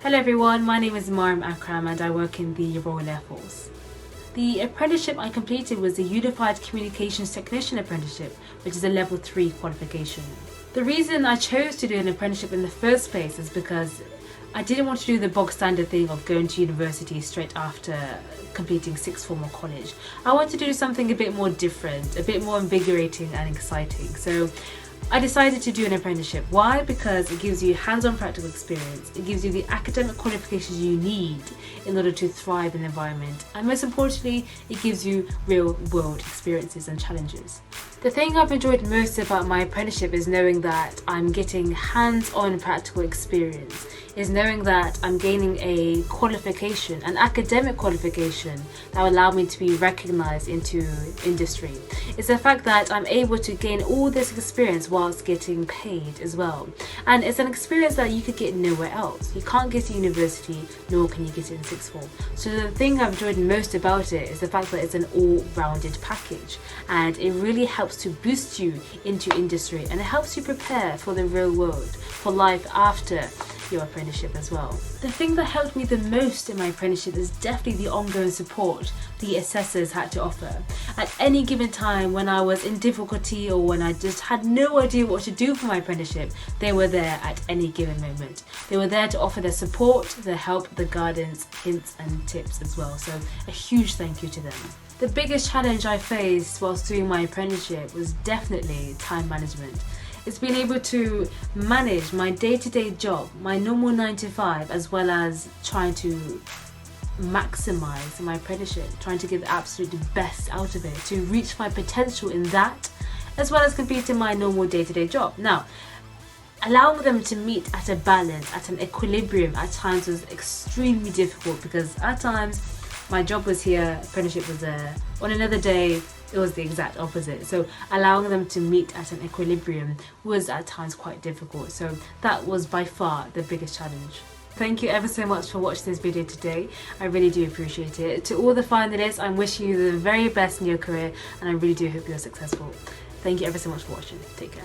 Hello everyone, my name is Mariam Akram and I work in the Royal Air Force. The apprenticeship I completed was the Unified Communications Technician Apprenticeship, which is a Level 3 qualification. The reason I chose to do an apprenticeship in the first place is because I didn't want to do the bog standard thing of going to university straight after completing sixth form or college. I wanted to do something a bit more different, a bit more invigorating and exciting. So I decided to do an apprenticeship. Why? Because it gives you hands-on practical experience, it gives you the academic qualifications you need in order to thrive in the environment, and most importantly, it gives you real-world experiences and challenges. The thing I've enjoyed most about my apprenticeship is knowing that I'm getting hands-on practical experience, is knowing that I'm gaining a qualification, an academic qualification that will allow me to be recognised into industry. It's the fact that I'm able to gain all this experience whilst getting paid as well. And it's an experience that you could get nowhere else. You can't get at university, nor can you get it in sixth form. So the thing I've enjoyed most about it is the fact that it's an all-rounded package, and it really helps to boost you into industry, and it helps you prepare for the real world, for life after your apprenticeship as well. The thing that helped me the most in my apprenticeship is definitely the ongoing support the assessors had to offer. At any given time when I was in difficulty or when I just had no idea what to do for my apprenticeship, they were there at any given moment. They were there to offer their support, their help, the guidance, hints and tips as well. So a huge thank you to them. The biggest challenge I faced whilst doing my apprenticeship was definitely time management. It's been able to manage my day-to-day job, my normal 9 to 5, as well as trying to maximize my apprenticeship, trying to get the absolute best out of it, to reach my potential in that, as well as completing my normal day-to-day job. Now, allowing them to meet at a balance, at an equilibrium at times was extremely difficult, because at times my job was here, apprenticeship was there. On another day, it was the exact opposite. So allowing them to meet at an equilibrium was at times quite difficult. So that was by far the biggest challenge. Thank you ever so much for watching this video today. I really do appreciate it. To all the finalists, I'm wishing you the very best in your career, and I really do hope you're successful. Thank you ever so much for watching. Take care.